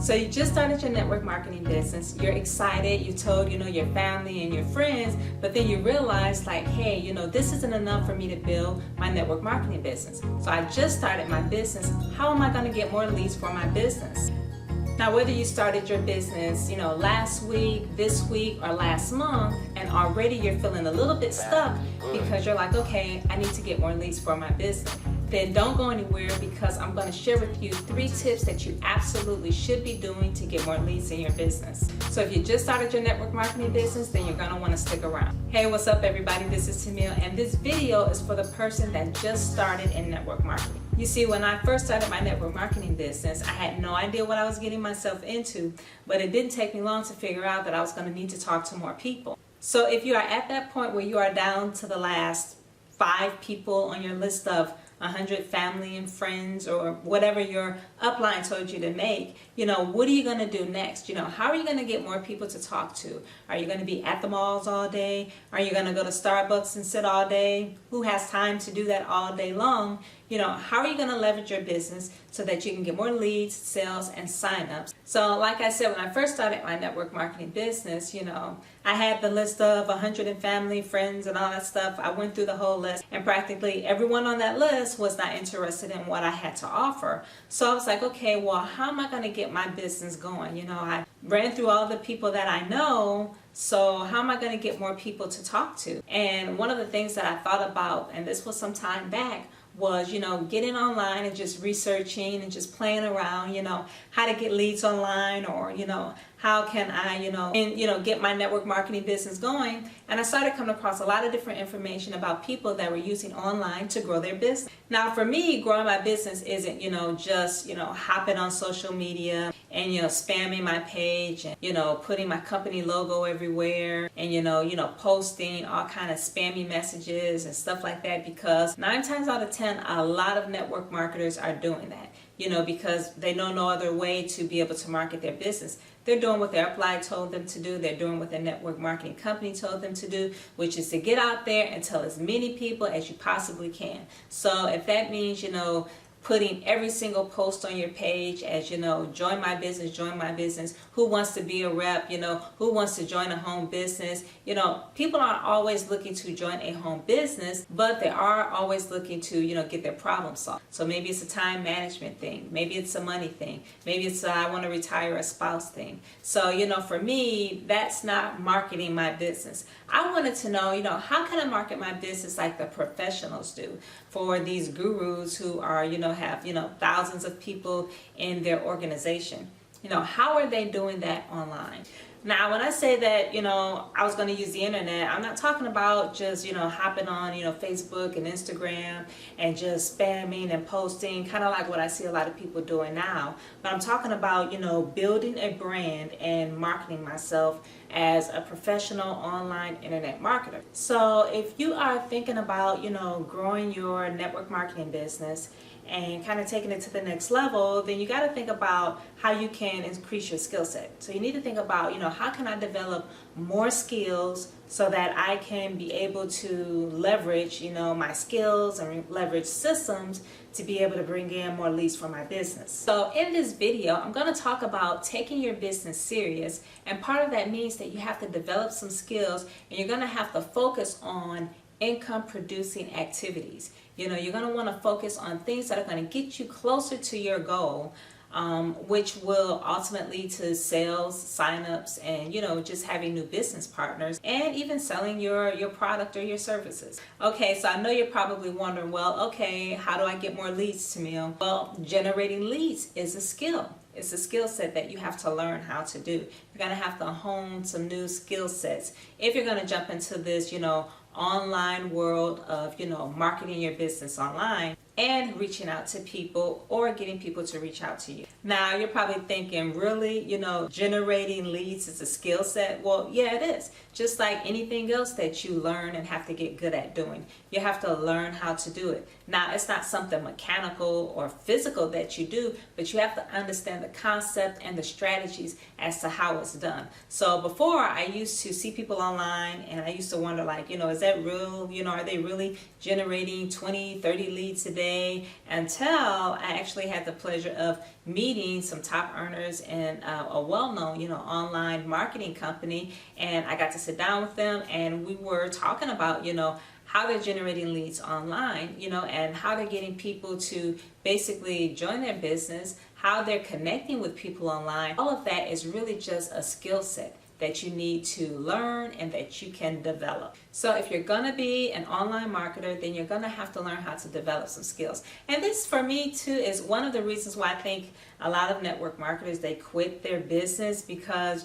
So you just started your network marketing business, you're excited, you told, your family and your friends, but then you realize like, hey, this isn't enough for me to build my network marketing business. So I just started my business. How am I going to get more leads for my business? Now, whether you started your business, last week, this week, or last month, and already you're feeling a little bit stuck because you're like, okay, I need to get more leads for my business, then don't go anywhere, because I'm going to share with you 3 tips that you absolutely should be doing to get more leads in your business. So if you just started your network marketing business, then you're going to want to stick around. Hey, what's up everybody? This is Tamil, and this video is for the person that just started in network marketing. You see, when I first started my network marketing business, I had no idea what I was getting myself into, but it didn't take me long to figure out that I was going to need to talk to more people. So if you are at that point where you are down to the last 5 people on your list of 100 family and friends, or whatever your upline told you to make, what are you going to do next? How are you going to get more people to talk to? Are you going to be at the malls all day? Are you going to go to Starbucks and sit all day? Who has time to do that all day long? How are you going to leverage your business so that you can get more leads, sales, and signups? So like I said, when I first started my network marketing business, I had the list of 100 and family, friends, and all that stuff. I went through the whole list, and practically everyone on that list was not interested in what I had to offer. So I was like, okay, well, how am I going to get my business going? I ran through all the people that I know, so how am I going to get more people to talk to? And one of the things that I thought about, and this was some time back, was getting online and just researching and just playing around, how to get leads online, or how can I get my network marketing business going. And I started coming across a lot of different information about people that were using online to grow their business. Now for me, growing my business isn't just hopping on social media and spamming my page and putting my company logo everywhere and posting all kind of spammy messages and stuff like that, because 9 times out of 10 a lot of network marketers are doing that, because they know no other way to be able to market their business. They're doing what their upline told them to do. They're doing what their network marketing company told them to do, which is to get out there and tell as many people as you possibly can. So if that means putting every single post on your page as join my business, who wants to be a rep, who wants to join a home business. People aren't always looking to join a home business, but they are always looking to get their problem solved. So maybe it's a time management thing, maybe it's a money thing, maybe it's I want to retire a spouse thing. So for me, that's not marketing my business. I wanted to know how can I market my business like the professionals do, for these gurus who are have thousands of people in their organization. How are they doing that online? Now, when I say that, I was going to use the internet, I'm not talking about just, hopping on, Facebook and Instagram and just spamming and posting, kind of like what I see a lot of people doing now. But I'm talking about, building a brand and marketing myself as a professional online internet marketer. So if you are thinking about, growing your network marketing business and kind of taking it to the next level, then you got to think about how you can increase your skill set. So you need to think about, how can I develop more skills so that I can be able to leverage, my skills and leverage systems to be able to bring in more leads for my business. So in this video, I'm going to talk about taking your business serious, and part of that means that you have to develop some skills, and you're going to have to focus on income producing activities. You're going to want to focus on things that are going to get you closer to your goal, which will ultimately lead to sales, signups, and just having new business partners, and even selling your product or your services. Okay, so I know you're probably wondering, well, okay, how do I get more leads, Tamil? Well, generating leads is a skill. It's a skill set that you have to learn how to do. You're going to have to hone some new skill sets if you're going to jump into this, online world of, marketing your business online and reaching out to people or getting people to reach out to you. Now, you're probably thinking, really, generating leads is a skill set? Well, yeah, it is. Just like anything else that you learn and have to get good at doing. You have to learn how to do it. Now, it's not something mechanical or physical that you do, but you have to understand the concept and the strategies as to how it's done. So before, I used to see people online and I used to wonder, like, is that real? Are they really generating 20, 30 leads a day? Until I actually had the pleasure of meeting meeting some top earners in a well-known, online marketing company, and I got to sit down with them, and we were talking about, how they're generating leads online, and how they're getting people to basically join their business, how they're connecting with people online. All of that is really just a skill set that you need to learn and that you can develop. So if you're going to be an online marketer, then you're going to have to learn how to develop some skills. And this, for me too, is one of the reasons why I think a lot of network marketers, they quit their business because,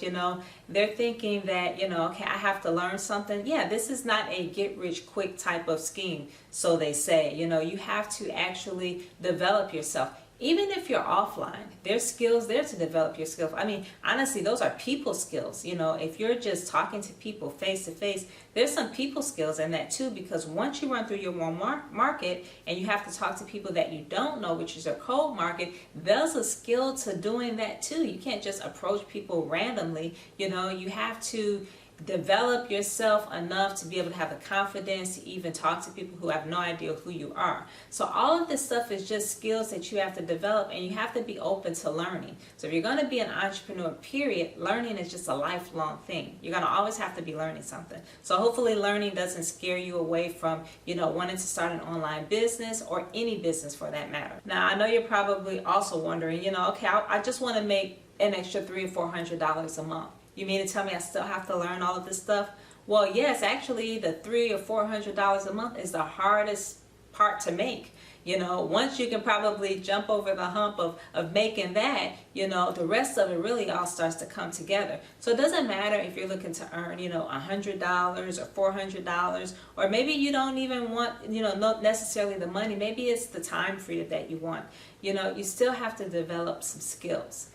they're thinking that, okay, I have to learn something. Yeah, this is not a get rich quick type of scheme, so they say. You have to actually develop yourself. Even if you're offline, there's skills there to develop your skills. I mean, honestly, those are people skills. If you're just talking to people face to face, there's some people skills in that too, because once you run through your warm market and you have to talk to people that you don't know, which is your cold market, there's a skill to doing that too. You can't just approach people randomly. You have to develop yourself enough to be able to have the confidence to even talk to people who have no idea who you are. So all of this stuff is just skills that you have to develop, and you have to be open to learning. So if you're going to be an entrepreneur, period, learning is just a lifelong thing. You're going to always have to be learning something. So hopefully learning doesn't scare you away from, wanting to start an online business or any business for that matter. Now, I know you're probably also wondering, okay, I just want to make an extra $300 or $400 a month. You mean to tell me I still have to learn all of this stuff? Well, yes, actually, the $300 or $400 a month is the hardest part to make. Once you can probably jump over the hump of making that, the rest of it really all starts to come together. So it doesn't matter if you're looking to earn, $100 or $400, or maybe you don't even want, not necessarily the money. Maybe it's the time freedom that you want. You still have to develop some skills,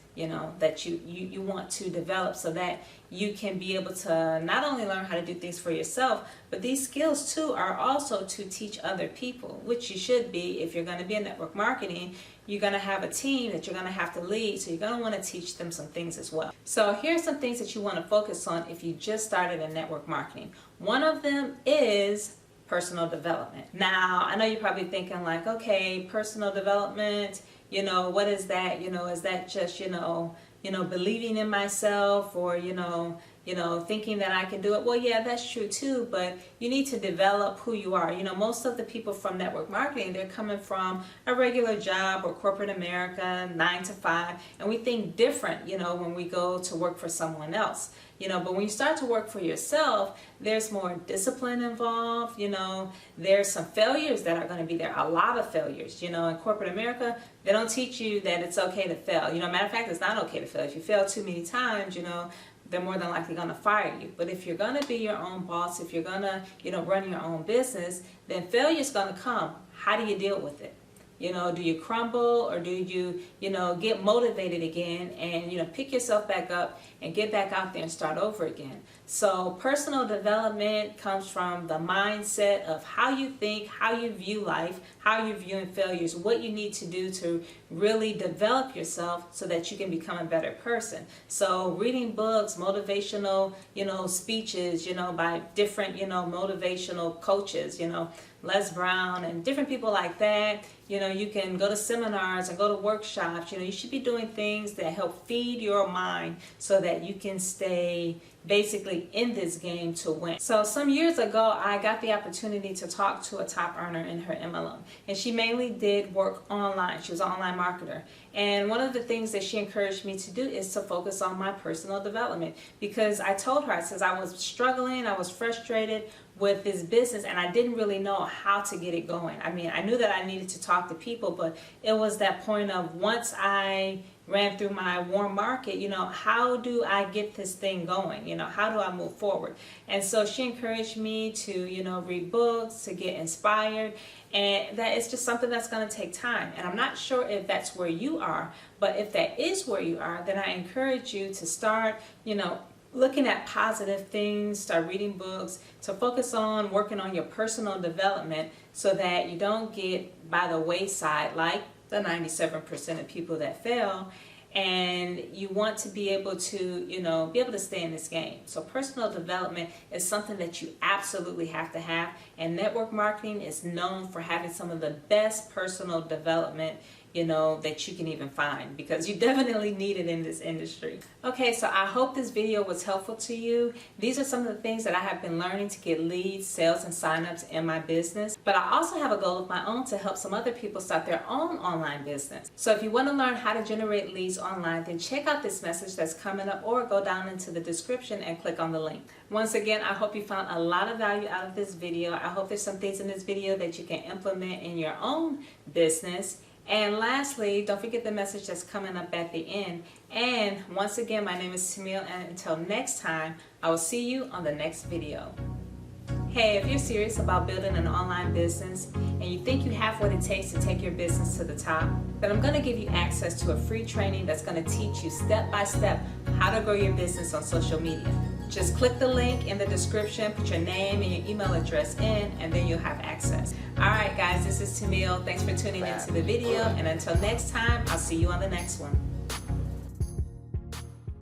that you want to develop, so that you can be able to not only learn how to do things for yourself, but these skills too are also to teach other people, which you should be. If you're going to be in network marketing, you're going to have a team that you're going to have to lead, so you're going to want to teach them some things as well. So here's some things that you want to focus on if you just started in network marketing. One of them is personal development. Now, I know you're probably thinking like, okay, personal development, what is that? Is that just, believing in myself, or, thinking that I can do it? Well, yeah, that's true too, but you need to develop who you are. Most of the people from network marketing, they're coming from a regular job or corporate America, 9 to 5, and we think different, when we go to work for someone else. But when you start to work for yourself, there's more discipline involved. There's some failures that are going to be there, a lot of failures. In corporate America, they don't teach you that it's okay to fail. Matter of fact, it's not okay to fail. If you fail too many times, they're more than likely going to fire you. But if you're going to be your own boss, if you're going to, run your own business, then failure is going to come. How do you deal with it? Do you crumble, or do you, get motivated again and, pick yourself back up and get back out there and start over again? So personal development comes from the mindset of how you think, how you view life, how you're viewing failures, what you need to do to really develop yourself so that you can become a better person. So reading books, motivational, speeches, by different, motivational coaches, Les Brown and different people like that. You can go to seminars and go to workshops. You should be doing things that help feed your mind so that you can stay basically in this game to win. So some years ago, I got the opportunity to talk to a top earner in her MLM, and she mainly did work online. She was an online marketer, and one of the things that she encouraged me to do is to focus on my personal development, because I told her, I says I was struggling, I was frustrated with this business, and I didn't really know how to get it going. I mean, I knew that I needed to talk to people, but it was that point of once I ran through my warm market, how do I get this thing going? How do I move forward? And so she encouraged me to, read books, to get inspired, and that it's just something that's going to take time. And I'm not sure if that's where you are, but if that is where you are, then I encourage you to start, looking at positive things, start reading books, to focus on working on your personal development so that you don't get by the wayside like the 97% of people that fail, and you want to be able to, be able to stay in this game. So personal development is something that you absolutely have to have, and network marketing is known for having some of the best personal development, that you can even find, because you definitely need it in this industry. Okay, so I hope this video was helpful to you. These are some of the things that I have been learning to get leads, sales, and signups in my business. But I also have a goal of my own to help some other people start their own online business. So if you want to learn how to generate leads online, then check out this message that's coming up, or go down into the description and click on the link. Once again, I hope you found a lot of value out of this video. I hope there's some things in this video that you can implement in your own business. And lastly, don't forget the message that's coming up at the end. And once again, my name is Tamil, and until next time, I will see you on the next video. Hey, if you're serious about building an online business and you think you have what it takes to take your business to the top, then I'm going to give you access to a free training that's going to teach you step by step how to grow your business on social media. Just click the link in the description, put your name and your email address in, and then you'll have access. Alright guys, this is Tamil. Thanks for tuning into the video, and until next time, I'll see you on the next one.